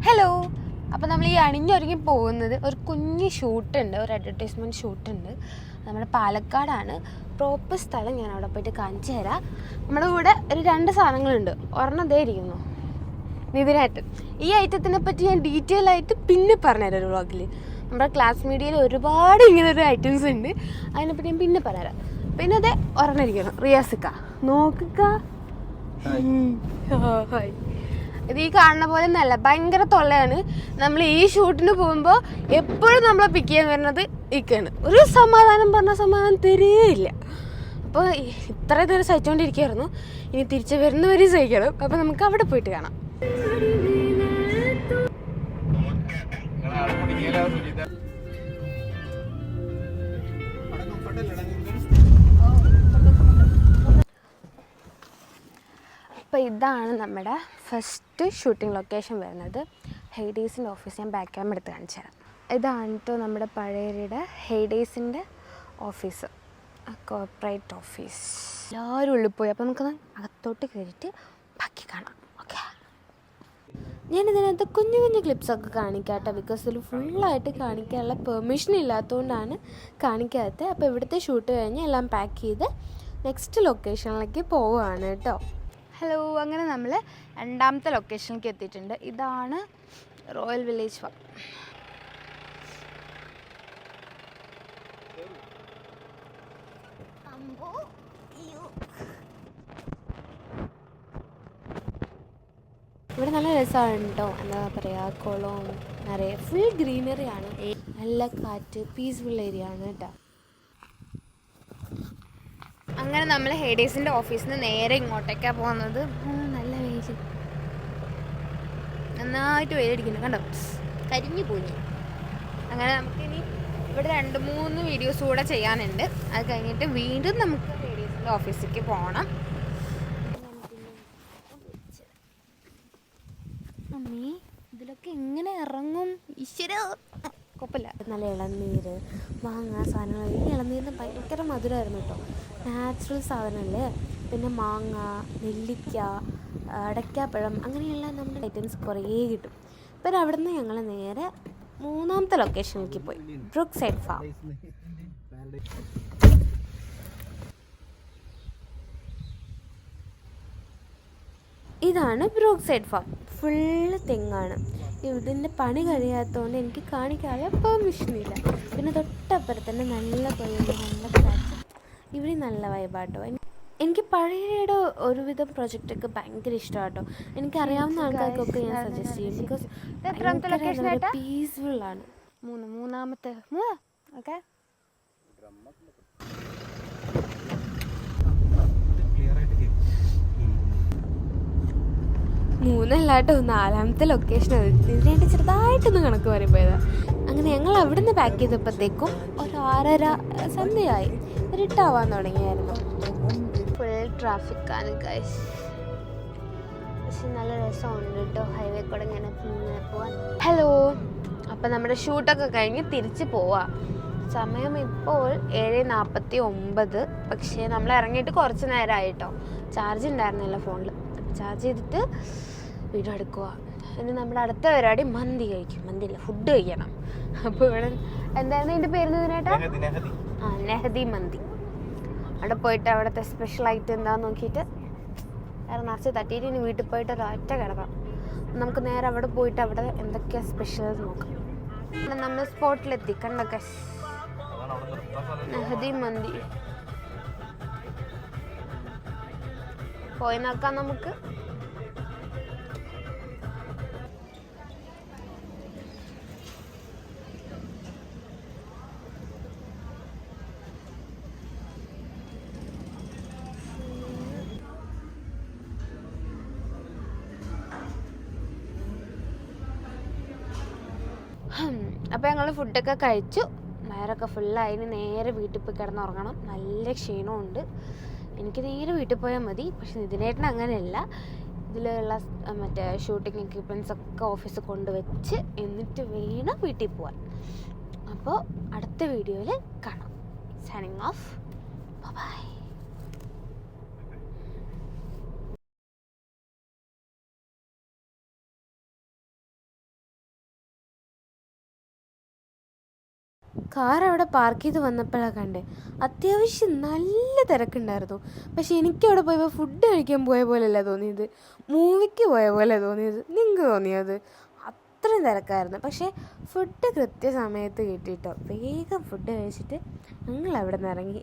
Hello. അപ്പോൾ നമ്മൾ ഈ അണിഞ്ഞൊരുങ്ങി പോകുന്നത് ഒരു കുഞ്ഞ് ഷൂട്ടുണ്ട്, ഒരു അഡ്വർടൈസ്മെൻറ്റ് ഷൂട്ടുണ്ട്. നമ്മുടെ പാലക്കാടാണ്. പ്രോപ്പർ സ്ഥലം ഞാൻ അവിടെ പോയിട്ട് കാണിച്ചു തരാം. നമ്മുടെ കൂടെ ഒരു 2 സാധനങ്ങളുണ്ട്. ഒരെണ്ണം ദേ ഇരിക്കുന്നു, നിതിനേട്ടൻ. ഈ ഐറ്റത്തിനെ പറ്റി ഞാൻ ഡീറ്റെയിൽ ആയിട്ട് പിന്നെ പറഞ്ഞുതരാം ഒരു വ്ളോഗിൽ. നമ്മുടെ ക്ലാസ് മീഡിയയിൽ ഒരുപാട് ഇങ്ങനൊരു ഐറ്റംസ് ഉണ്ട്, അതിനെപ്പറ്റി ഞാൻ പിന്നെ പറയാം. പിന്നെ അതേ ഒരെണ്ണം ഇരിക്കണം, റിയാസിക്ക. നോക്കുക, ഇത് ഈ കാണുന്ന പോലെ ഒന്നല്ല, ഭയങ്കര തൊള്ളയാണ്. നമ്മൾ ഈ ഷൂട്ടിന് പോകുമ്പോൾ എപ്പോഴും നമ്മളെ പിക്ക് ചെയ്യാൻ വരുന്നത് ഇക്കാണ്. ഒരു സമാധാനം പറഞ്ഞ സമാധാനം തരേയില്ല. അപ്പോൾ ഇത്ര നേരം സഹിച്ചുകൊണ്ടിരിക്കുകയായിരുന്നു, ഇനി തിരിച്ച് വരുന്നവരെ സഹിക്കണം. അപ്പോൾ നമുക്ക് അവിടെ പോയിട്ട് കാണാം. അപ്പോൾ ഇതാണ് നമ്മുടെ ഫസ്റ്റ് ഷൂട്ടിംഗ് ലൊക്കേഷൻ വരുന്നത്. ഹെയ്ഡേയ്സിൻ്റെ ഓഫീസ്. ഞാൻ ബാക്ക് ക്യാമറ എടുത്ത് കാണിച്ചു തരാം. ഇതാണ് കേട്ടോ നമ്മുടെ പഴയരുടെ ഹെയ്ഡേയ്സിൻ്റെ ഓഫീസ്, കോർപ്പറേറ്റ് ഓഫീസ്. എല്ലാവരും ഉള്ളിൽ പോയി. അപ്പോൾ നമുക്കൊന്ന് അകത്തോട്ട് കയറിയിട്ട് ബാക്കി കാണാം. ഓക്കെ, ഞാനിതിനകത്ത് കുഞ്ഞു കുഞ്ഞു ക്ലിപ്സൊക്കെ കാണിക്കാം കേട്ടോ, ബിക്കോസ് ഇതിൽ ഫുള്ളായിട്ട് കാണിക്കാനുള്ള പെർമിഷൻ ഇല്ലാത്തതുകൊണ്ടാണ് കാണിക്കാത്തത്. അപ്പോൾ ഇവിടുത്തെ ഷൂട്ട് കഴിഞ്ഞ് എല്ലാം പാക്ക് ചെയ്ത് നെക്സ്റ്റ് ലൊക്കേഷനിലേക്ക് പോവുകയാണ് കേട്ടോ. ഹലോ, അങ്ങനെ നമ്മൾ രണ്ടാമത്തെ ലൊക്കേഷനിലേക്ക് എത്തിയിട്ടുണ്ട്. ഇതാണ് റോയൽ വില്ലേജ് ഫാം. ഇവിടെ നല്ല രസമാണ് കേട്ടോ. എന്താ പറയുക, കുളവും നിറയെ ഫുൾ ഗ്രീനറി ആണ്, നല്ല കാറ്റ്, പീസ്ഫുൾ ഏരിയ ആണ് കേട്ടോ. അങ്ങനെ നമ്മൾ ഹെയ്ഡേയ്സിൻ്റെ ഓഫീസിൽ നിന്ന് നേരെ ഇങ്ങോട്ടേക്കാണ് പോകുന്നത്. നല്ല വെയിൽ, നന്നായിട്ട് വെയിലടിക്കുന്നു കണ്ടോ, കരിഞ്ഞു പോയി. അങ്ങനെ നമുക്കിനി ഇവിടെ 2-3 വീഡിയോസ് കൂടെ ചെയ്യാനുണ്ട്. അത് കഴിഞ്ഞിട്ട് വീണ്ടും നമുക്ക് ഹെയ്ഡേയ്സിൻ്റെ ഓഫീസിലേക്ക് പോകണം. അമ്മേ, ഇതിലൊക്കെ എങ്ങനെ ഇറങ്ങും? ഈശ്വര, കുഴപ്പമില്ല. നല്ല ഇളനീര്, മാങ്ങ സാധനങ്ങൾ. ഈ ഇളനീരിന് ഭയങ്കര മധുരമായിരുന്നു കേട്ടോ, നാച്ചുറൽ സാധനമല്ലേ. പിന്നെ മാങ്ങ, നെല്ലിക്ക, അടയ്ക്കാപ്പഴം, അങ്ങനെയുള്ള നമ്മുടെ ഐറ്റംസ് കുറേ കിട്ടും. പിന്നെ അവിടെ നിന്ന് ഞങ്ങൾ നേരെ 3ാമത്തെ ലൊക്കേഷനിലേക്ക് പോയി, ബ്രൂക്ക് സൈഡ് ഫാം. ഇതാണ് ബ്രൂക്ക് സൈഡ് ഫാം. ഫുള്ള് തെങ്ങാണ്. ഇതിൻ്റെ പണി കഴിയാത്തതുകൊണ്ട് എനിക്ക് കാണിക്കാതെ പെർമിഷനില്ല. പിന്നെ തൊട്ടപ്പുറത്ത് തന്നെ നല്ല കൊയ്യുണ്ട്, നല്ല കാറ്റ്. ഇവിടെ നല്ല വൈബാട്ടോ. എനിക്ക് പഴയയുടെ ഒരുവിധം പ്രൊജക്റ്റൊക്കെ ഭയങ്കര ഇഷ്ടമാട്ടോ. എനിക്കറിയാവുന്ന ആൾക്കാർക്കൊക്കെ ഞാൻ സജസ്റ്റ് ചെയ്യും, ബിക്കോസ് പീസ്ഫുള്ളാണ്. മൂന്നാമത്തെ ഓക്കെ. മൂന്നല്ലാട്ടോ, 4ാമത്തെ ലൊക്കേഷൻ. ഇതിനായിട്ട് ചെറുതായിട്ടൊന്ന് കണക്ക് മാറിപ്പോയതാണ്. അങ്ങനെ ഞങ്ങൾ അവിടെ നിന്ന് പാക്ക് ചെയ്തപ്പോഴത്തേക്കും ഒരു 6:30 സന്ധ്യയായി, ഇരുട്ടാവാൻ തുടങ്ങിയായിരുന്നു. ഫുൾ ട്രാഫിക്കാണ് ഗൈസ്, പക്ഷെ നല്ല രസമുണ്ട് കേട്ടോ ഹൈവേ കൂടെ ഇങ്ങനെ പോവാൻ. ഹലോ, അപ്പം നമ്മുടെ ഷൂട്ടൊക്കെ കഴിഞ്ഞ് തിരിച്ച് പോവാം. സമയം ഇപ്പോൾ 7:49. പക്ഷേ നമ്മൾ ഇറങ്ങിയിട്ട് കുറച്ച് നേരമായിട്ടോ. ചാർജ് ഉണ്ടായിരുന്നില്ല ഫോണിൽ. ചാർജ് ചെയ്തിട്ട് വീഡിയോ എടുക്കുക. ഇനി നമ്മുടെ അടുത്ത പരിപാടി മന്തി കഴിക്കും. മന്തിയില്ല, ഫുഡ് കഴിക്കണം. അപ്പോൾ ഇവിടെ എന്തായിരുന്നു എൻ്റെ പേര് ഇതിനായിട്ടാ? നെഹദി മന്തി. അവിടെ പോയിട്ട് അവിടുത്തെ സ്പെഷ്യലായിട്ട് എന്താണെന്ന് നോക്കിയിട്ട് വേറെ നിറച്ച് തട്ടിയിട്ട് ഇനി വീട്ടിൽ പോയിട്ട് ഒരൊറ്റ കിടക്കാം. നമുക്ക് നേരെ അവിടെ പോയിട്ട് അവിടെ എന്തൊക്കെയാണ് സ്പെഷ്യൽ നോക്കാം. നമ്മൾ സ്പോട്ടിലെത്തി. കണ്ടൊക്കെ നെഹദി മന്തി പോയി നോക്കാം നമുക്ക്. അപ്പോൾ ഞങ്ങൾ ഫുഡൊക്കെ കഴിച്ചു, വയറൊക്കെ ഫുള്ളായി. നേരെ വീട്ടിൽ പോയി കിടന്നുറങ്ങണം. നല്ല ക്ഷീണമുണ്ട്. എനിക്ക് നേരെ വീട്ടിൽ പോയാൽ മതി. പക്ഷെ ഇതിനേട്ടൻ അങ്ങനെയല്ല. ഇതിലുള്ള മറ്റേ ഷൂട്ടിംഗ് എക്യുപ്മെൻറ്റ്സ് ഒക്കെ ഓഫീസിൽ കൊണ്ടുവച്ച് എന്നിട്ട് വേണം വീട്ടിൽ പോകാൻ. അപ്പോൾ അടുത്ത വീഡിയോയിൽ കാണാം. Signing off. ബൈ. കാർ അവിടെ പാർക്ക് ചെയ്ത് വന്നപ്പോഴാണ് കണ്ടേ, അത്യാവശ്യം നല്ല തിരക്കുണ്ടായിരുന്നു. പക്ഷെ എനിക്കവിടെ പോയപ്പോൾ ഫുഡ് കഴിക്കാൻ പോയ പോലെയല്ല തോന്നിയത്, മൂവിക്ക് പോയ പോലെ തോന്നിയത്. നിങ്ങൾക്ക് തോന്നിയത്? അത്രയും തിരക്കായിരുന്നു. പക്ഷേ ഫുഡ് കൃത്യസമയത്ത് കിട്ടിയിട്ടോ. വേഗം ഫുഡ് കഴിച്ചിട്ട് ഞങ്ങൾ അവിടെ നിന്ന് ഇറങ്ങി.